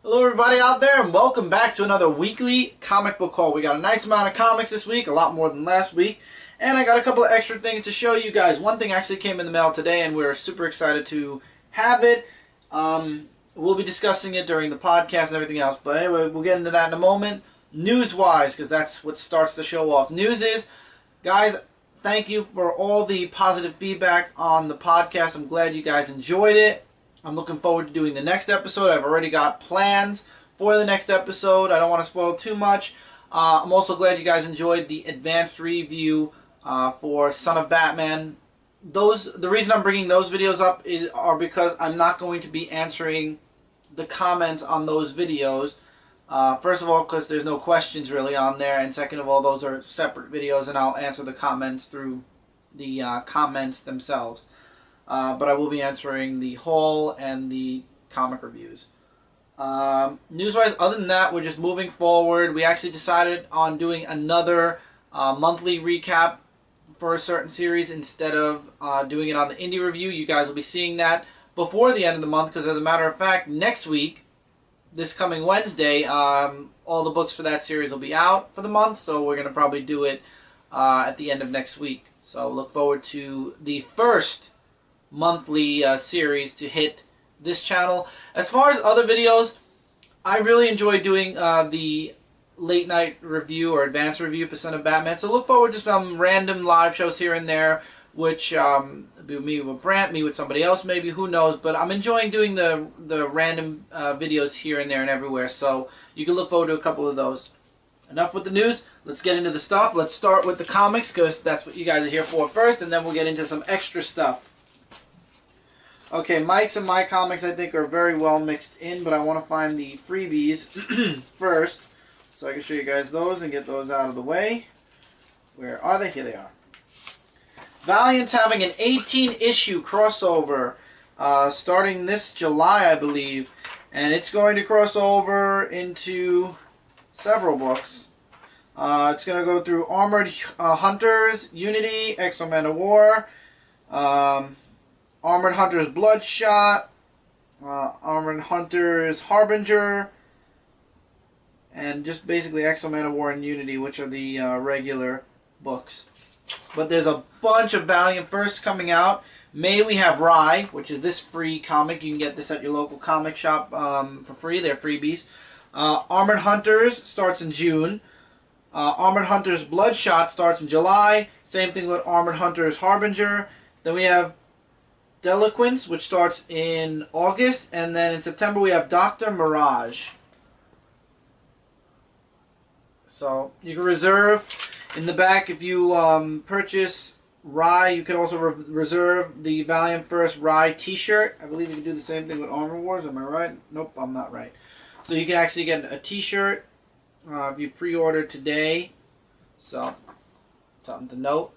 Hello everybody out there and welcome back to another weekly comic book haul. We got a nice amount of comics this week, a lot more than last week, and I got a couple of extra things to show you guys. One thing actually came in the mail today and we're super excited to have it. We'll be discussing it during the podcast and everything else, but anyway, we'll get into that in a moment. News-wise, because that's what starts the show off. News is, guys, thank you for all the positive feedback on the podcast. I'm glad you guys enjoyed it. I'm looking forward to doing the next episode. I've already got plans for the next episode. I don't want to spoil too much. I'm also glad you guys enjoyed the advanced review for Son of Batman. The reason I'm bringing those videos up are because I'm not going to be answering the comments on those videos. First of all, because there's no questions really on there, and second of all, those are separate videos, and I'll answer the comments through the comments themselves. But I will be answering the haul and the comic reviews. News-wise, other than that, we're just moving forward. We actually decided on doing another monthly recap for a certain series instead of doing it on the indie review. You guys will be seeing that before the end of the month, because as a matter of fact, next week, this coming Wednesday, all the books for that series will be out for the month, so we're going to probably do it at the end of next week. So look forward to the first monthly series to hit this channel. As far as other videos, I really enjoy doing the late night review or advanced review for Son of Batman, so look forward to some random live shows here and there, which be me with Brant, me with somebody else maybe, who knows, but I'm enjoying doing the random videos here and there and everywhere, so you can look forward to a couple of those. Enough with the news, let's get into the stuff. Let's start with the comics, because that's what you guys are here for first, and then we'll get into some extra stuff. Okay, Mike's and my comics I think are very well mixed in, but I want to find the freebies first, so I can show you guys those and get those out of the way. Where are they? Here they are. Valiant's having an 18-issue crossover starting this July, I believe, and it's going to cross over into several books. It's going to go through Armored Hunters, Unity, X-Men of War, Armored Hunters Bloodshot, Armored Hunters Harbinger, and just basically X-Men of War and Unity, which are the regular books. But there's a bunch of Valiant firsts coming out. May we have Rye, which is this free comic. You can get this at your local comic shop for free. They're freebies. Armored Hunters starts in June. Armored Hunters Bloodshot starts in July. Same thing with Armored Hunters Harbinger. Then we have Delinquents, which starts in August, and then in September we have Dr. Mirage. So you can reserve in the back if you purchase Rye. You can also reserve the Valiant First Rye t-shirt. I believe you can do the same thing with Armor Wars. Am I right? Nope, I'm not right. So you can actually get a t-shirt if you pre-order today. So something to note.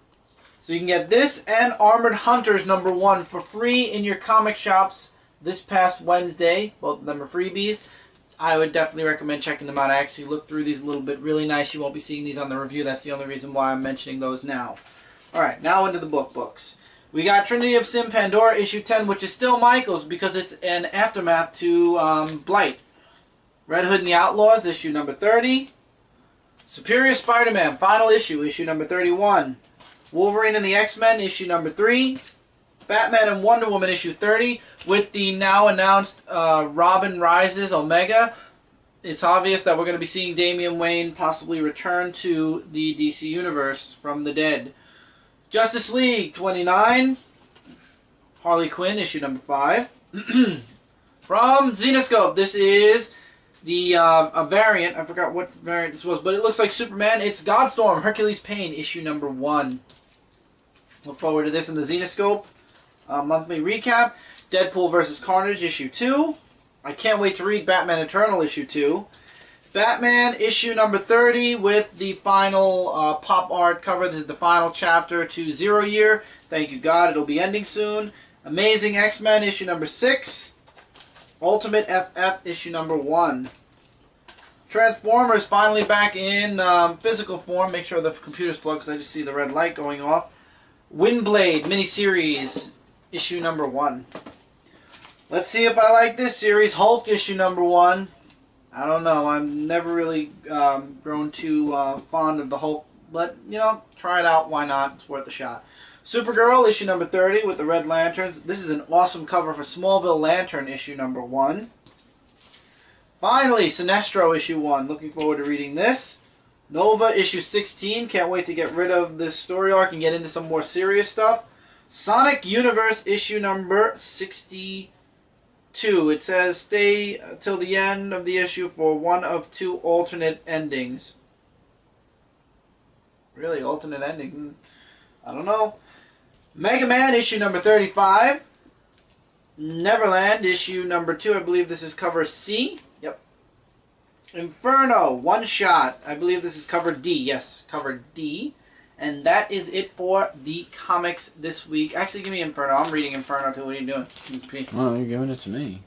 So you can get this and Armored Hunters #1 for free in your comic shops this past Wednesday. Both of them are freebies. I would definitely recommend checking them out. I actually looked through these a little bit. Really nice. You won't be seeing these on the review. That's the only reason why I'm mentioning those now. Alright, now into the books. We got Trinity of Sin Pandora issue 10, which is still Michael's because it's an aftermath to Blight. Red Hood and the Outlaws, issue number 30. Superior Spider-Man, final issue, issue number 31. Wolverine and the X-Men, issue number 3. Batman and Wonder Woman, issue 30. With the now announced Robin Rises Omega, it's obvious that we're going to be seeing Damian Wayne possibly return to the DC Universe from the dead. Justice League 29. Harley Quinn, issue number 5. From Zenescope, this is the a variant. I forgot what variant this was, but it looks like Superman. It's Godstorm, Hercules Pain, issue number 1. Look forward to this in the Zenescope monthly recap. Deadpool vs. Carnage, issue 2. I can't wait to read Batman Eternal, issue 2. Batman, issue number 30 with the final pop art cover. This is the final chapter to 0 Year. Thank you, God. It'll be ending soon. Amazing X-Men, issue number 6. Ultimate FF, issue number 1. Transformers finally back in physical form. Make sure the computer's plugged because I just see the red light going off. Windblade miniseries, issue number 1. Let's see if I like this series. Hulk, issue number 1. I don't know. I'm never really grown too fond of the Hulk, but you know, try it out. Why not? It's worth a shot. Supergirl issue number 30 with the Red Lanterns. This is an awesome cover for Smallville Lantern issue number 1. Finally, Sinestro issue 1. Looking forward to reading this. Nova issue 16. Can't wait to get rid of this story arc and get into some more serious stuff. Sonic Universe issue number 62. It says stay till the end of the issue for one of 2 alternate endings. Really, alternate ending? I don't know. Mega Man issue number 35. Neverland issue number 2. I believe this is cover C. Yep. Inferno one shot. I believe this is cover D. Yes, cover D. And that is it for the comics this week. Actually, give me Inferno. I'm reading Inferno too. What are you doing? Oh, you're giving it to me.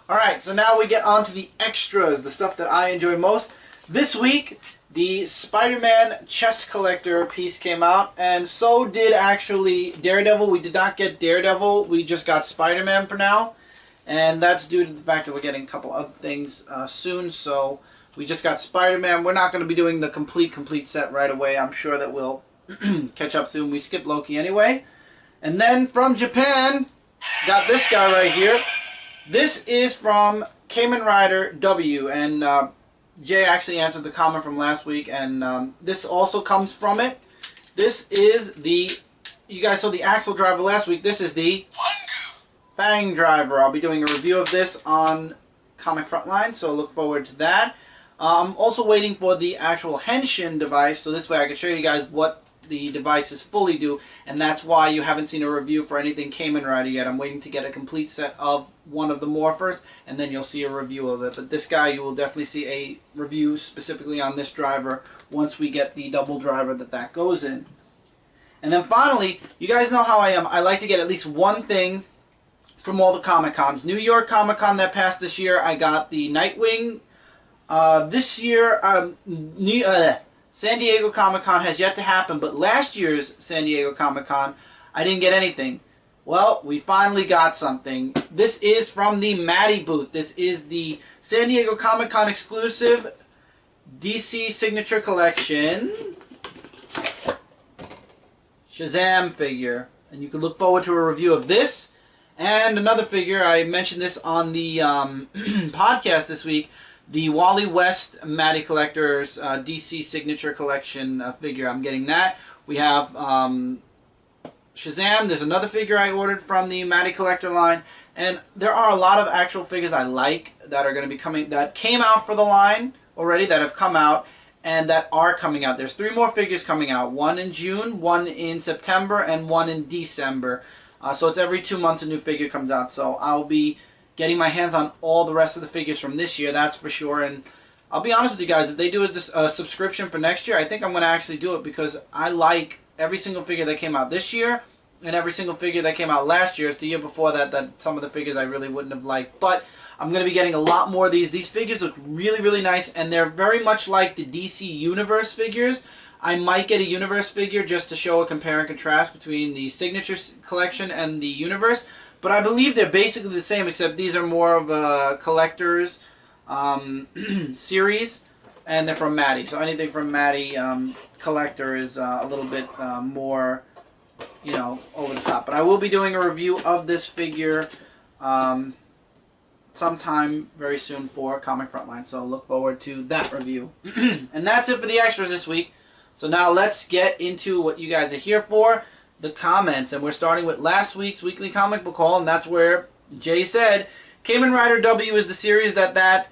Alright, so now we get on to the extras, the stuff that I enjoy most. This week, the Spider-Man chest collector piece came out, and so did actually Daredevil. We did not get Daredevil. We just got Spider-Man for now. And that's due to the fact that we're getting a couple other things soon, so we just got Spider-Man. We're not going to be doing the complete set right away. I'm sure that we'll catch up soon. We skipped Loki anyway. And then from Japan, got this guy right here. This is from Kamen Rider W, and Jay actually answered the comment from last week, and this also comes from it. This is the, you guys saw the Axle driver last week. This is the Fang driver. I'll be doing a review of this on Comic Frontline, so look forward to that. I'm also waiting for the actual Henshin device, so this way I can show you guys what the devices fully do, and that's why you haven't seen a review for anything Kamen Rider yet. I'm waiting to get a complete set of one of the morphers, and then you'll see a review of it. But this guy, you will definitely see a review specifically on this driver once we get the double driver that goes in. And then finally, you guys know how I am. I like to get at least one thing from all the Comic-Cons. New York Comic-Con that passed this year, I got the Nightwing. This year, San Diego Comic-Con has yet to happen, but last year's San Diego Comic-Con, I didn't get anything. Well, we finally got something. This is from the Matty booth. This is the San Diego Comic-Con exclusive DC Signature Collection Shazam figure. And you can look forward to a review of this and another figure. I mentioned this on the podcast this week. The Wally West Matty Collector's DC Signature Collection figure. I'm getting that. We have Shazam. There's another figure I ordered from the Matty Collector line. And there are a lot of actual figures I like that are going to be coming, that came out for the line already, that have come out, and that are coming out. There's 3 more figures coming out. 1 in June, 1 in September, and 1 in December. So it's every 2 months a new figure comes out. So I'll be getting my hands on all the rest of the figures from this year, that's for sure. And I'll be honest with you guys, if they do a subscription for next year, I think I'm going to actually do it, because I like every single figure that came out this year and every single figure that came out last year. It's the year before that some of the figures I really wouldn't have liked. But I'm going to be getting a lot more of these. These figures look really, really nice, and they're very much like the DC Universe figures. I might get a Universe figure just to show a compare and contrast between the Signature Collection and the Universe. But I believe they're basically the same, except these are more of a collector's series, and they're from Matty. So anything from Matty Collector is a little bit more, you know, over the top. But I will be doing a review of this figure sometime very soon for Comic Frontline. So look forward to that review. And that's it for the extras this week. So now let's get into what you guys are here for. The comments, and we're starting with last week's weekly comic book haul, and that's where Jay said Kamen Rider W is the series that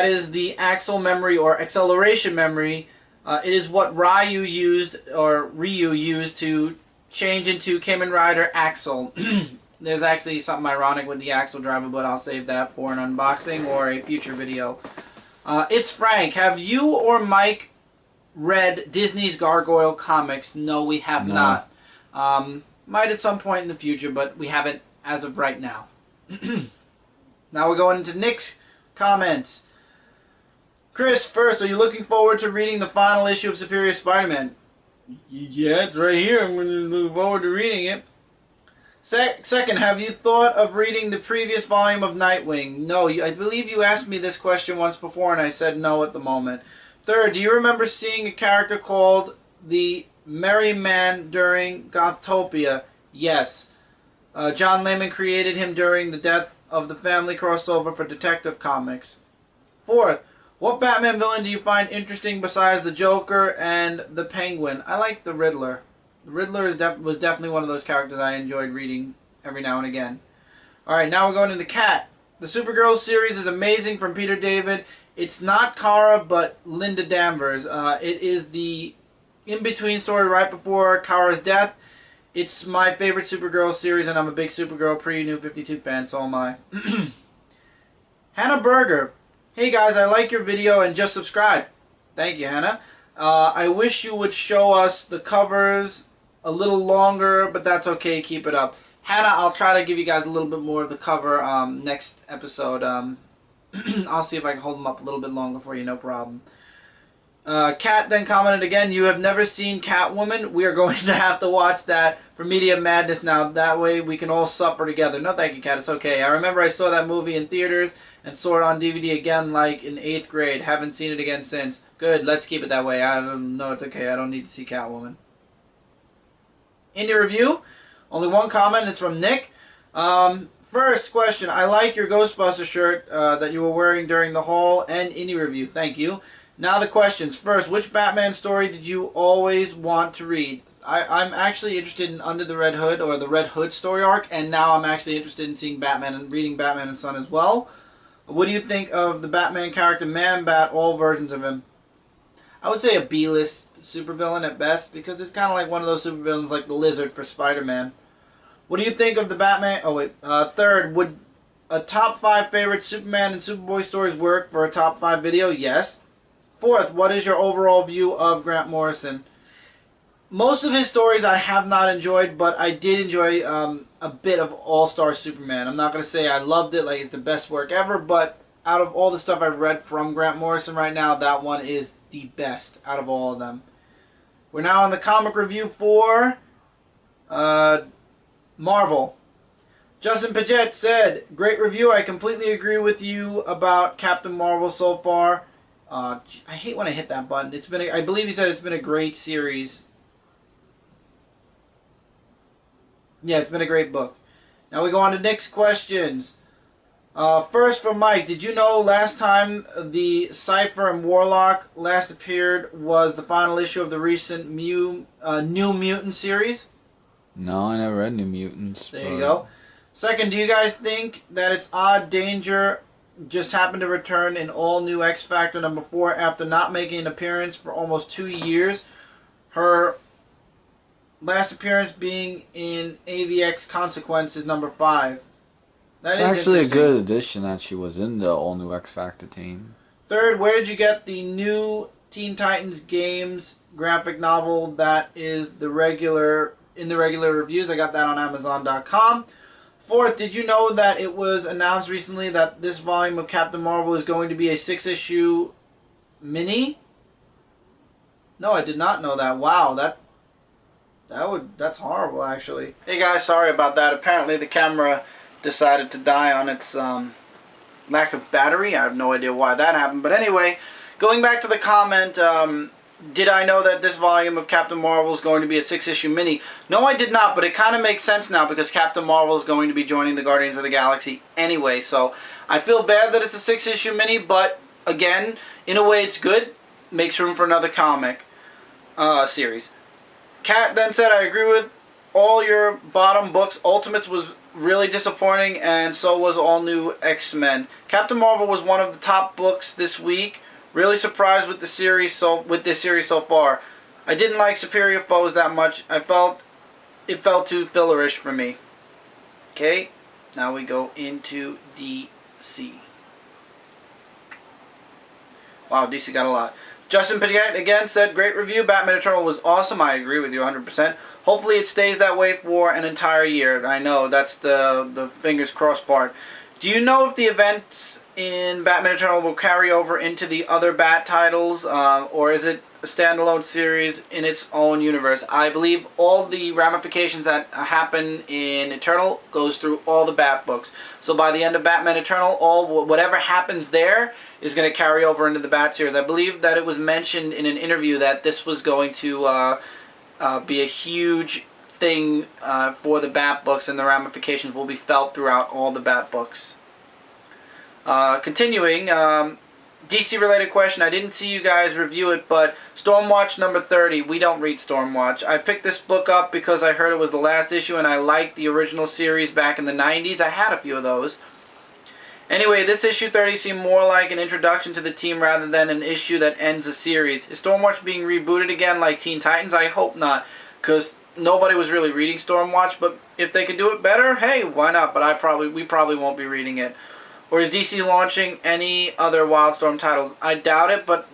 is the axle memory or acceleration memory. It is what Ryu used to change into Kamen Rider Axel. There's actually something ironic with the Axle driver, but I'll save that for an unboxing or a future video. It's Frank. Have you or Mike read Disney's Gargoyle comics? No, we have not. Might at some point in the future, but we haven't as of right now. Now we're going into Nick's comments. Chris, first, are you looking forward to reading the final issue of Superior Spider-Man? Yeah, it's right here. I'm going to look forward to reading it. Second, have you thought of reading the previous volume of Nightwing? No, I believe you asked me this question once before and I said no at the moment. Third, do you remember seeing a character called the Merry Man during Gothtopia? Yes. John Layman created him during the Death of the Family crossover for Detective Comics. Fourth, what Batman villain do you find interesting besides the Joker and the Penguin? I like the Riddler. The Riddler was definitely one of those characters I enjoyed reading every now and again. Alright, now we're going to the Cat. The Supergirl series is amazing from Peter David. It's not Kara, but Linda Danvers. It is the in-between story right before Kara's death. It's my favorite Supergirl series, and I'm a big Supergirl pre-New 52 fan, so am I. Hannah Berger. Hey guys, I like your video and just subscribe. Thank you, Hannah. I wish you would show us the covers a little longer, but that's okay. Keep it up. Hannah, I'll try to give you guys a little bit more of the cover next episode. I'll see if I can hold them up a little bit longer for you, no problem. Kat then commented again, you have never seen Catwoman? We are going to have to watch that for Media Madness now. That way we can all suffer together. No, thank you, Kat. It's okay. I remember I saw that movie in theaters and saw it on DVD again like in 8th grade. Haven't seen it again since. Good, let's keep it that way. I don't know, it's okay. I don't need to see Catwoman. Indie review. Only one comment. It's from Nick. First question. I like your Ghostbuster shirt that you were wearing during the haul and indie review. Thank you. Now the questions. First, which Batman story did you always want to read? I'm actually interested in Under the Red Hood, or the Red Hood story arc, and now I'm actually interested in seeing Batman and reading Batman and Son as well. What do you think of the Batman character Man-Bat, all versions of him? I would say a B-list supervillain at best, because it's kind of like one of those supervillains like the Lizard for Spider-Man. What do you think of the Batman... Oh, wait. Third, would a top 5 favorite Superman and Superboy stories work for a top 5 video? Yes. Fourth, what is your overall view of Grant Morrison? Most of his stories I have not enjoyed, but I did enjoy a bit of All-Star Superman. I'm not going to say I loved it, like it's the best work ever, but out of all the stuff I've read from Grant Morrison right now, that one is the best out of all of them. We're now on the comic review for Marvel. Justin Paget said, great review. I completely agree with you about Captain Marvel so far. I hate when I hit that button. It's been I believe he said it's been a great series. Yeah, it's been a great book. Now we go on to Nick's questions. First from Mike, did you know last time the Cypher and Warlock last appeared was the final issue of the recent New Mutant series? No, I never read New Mutants. There you go. Second, do you guys think that it's odd Danger just happened to return in all new X Factor number 4 after not making an appearance for almost 2 years? Her last appearance being in AVX Consequences number 5. That is actually a good addition that she was in the all new X Factor team. Third, where did you get the new Teen Titans Games graphic novel that is in the regular reviews? I got that on Amazon.com. Fourth, did you know that it was announced recently that this volume of Captain Marvel is going to be a 6-issue mini? No, I did not know that. Wow, that's horrible, actually. Hey guys, sorry about that. Apparently the camera decided to die on its lack of battery. I have no idea why that happened. But anyway, going back to the comment, did I know that this volume of Captain Marvel is going to be a 6-issue mini? No, I did not, but it kind of makes sense now because Captain Marvel is going to be joining the Guardians of the Galaxy anyway. So I feel bad that it's a 6-issue mini, but again, in a way it's good. Makes room for another comic series. Kat then said, I agree with all your bottom books. Ultimates was really disappointing, and so was All New X-Men. Captain Marvel was one of the top books this week. Really surprised with this series so far. I didn't like Superior Foes that much. It felt too fillerish for me. Okay, now we go into DC. Wow, DC got a lot. Justin Paget again said, great review. Batman Eternal was awesome. I agree with you 100%. Hopefully it stays that way for an entire year. I know, that's the fingers crossed part. Do you know if the events in Batman Eternal will carry over into the other Bat titles, or is it a standalone series in its own universe. I believe all the ramifications that happen in Eternal goes through all the Bat books. So by the end of Batman Eternal, whatever happens there is going to carry over into the Bat series. I believe that it was mentioned in an interview that this was going to be a huge thing for the Bat books, and the ramifications will be felt throughout all the Bat books. Continuing, DC related question. I didn't see you guys review it, but Stormwatch number 30. We don't read Stormwatch. I picked this book up because I heard it was the last issue and I liked the original series back in the 90s. I had a few of those. Anyway, this issue 30 seemed more like an introduction to the team rather than an issue that ends a series. Is Stormwatch being rebooted again like Teen Titans? I hope not, because nobody was really reading Stormwatch, but if they could do it better, hey, why not? But we probably won't be reading it. Or is DC launching any other Wildstorm titles? I doubt it, but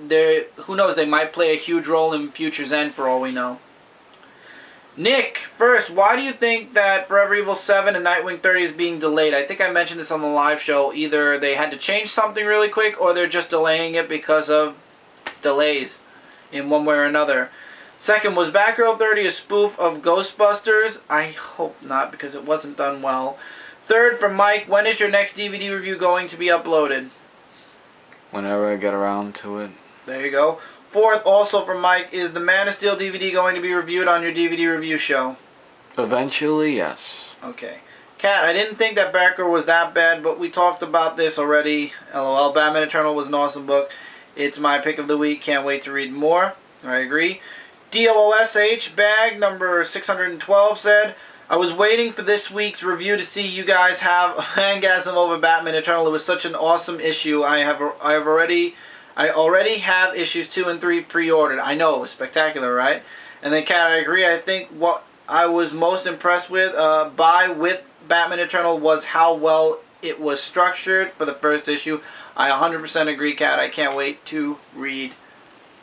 who knows? They might play a huge role in Future's End for all we know. Nick, first, why do you think that Forever Evil 7 and Nightwing 30 is being delayed? I think I mentioned this on the live show. Either they had to change something really quick, or they're just delaying it because of delays in one way or another. Second, was Batgirl 30 a spoof of Ghostbusters? I hope not, because it wasn't done well. Third, from Mike, when is your next DVD review going to be uploaded? Whenever I get around to it. There you go. Fourth, also from Mike, is the Man of Steel DVD going to be reviewed on your DVD review show? Eventually, yes. Okay. Kat, I didn't think that Batgirl was that bad, but we talked about this already. LOL, Batman Eternal was an awesome book. It's my pick of the week. Can't wait to read more. I agree. DOOSH, bag number 612 said, I was waiting for this week's review to see you guys have a fangasm over Batman Eternal. It was such an awesome issue. I already have issues 2 and 3 pre-ordered. I know, it was spectacular, right? And then, Kat, I agree. I think what I was most impressed with with Batman Eternal was how well it was structured for the first issue. I 100% agree, Kat. I can't wait to read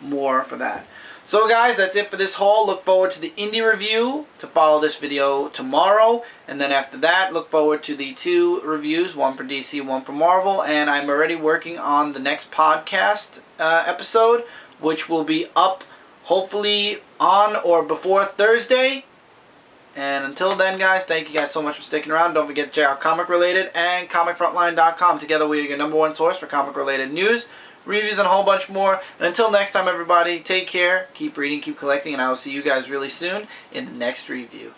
more for that. So guys, that's it for this haul. Look forward to the indie review to follow this video tomorrow. And then after that, look forward to the 2 reviews, one for DC, one for Marvel. And I'm already working on the next podcast episode, which will be up hopefully on or before Thursday. And until then, guys, thank you guys so much for sticking around. Don't forget to check out Comic Related and ComicFrontline.com. Together we are your #1 source for comic-related news, reviews, and a whole bunch more. And until next time, everybody, take care, keep reading, keep collecting, and I will see you guys really soon in the next review.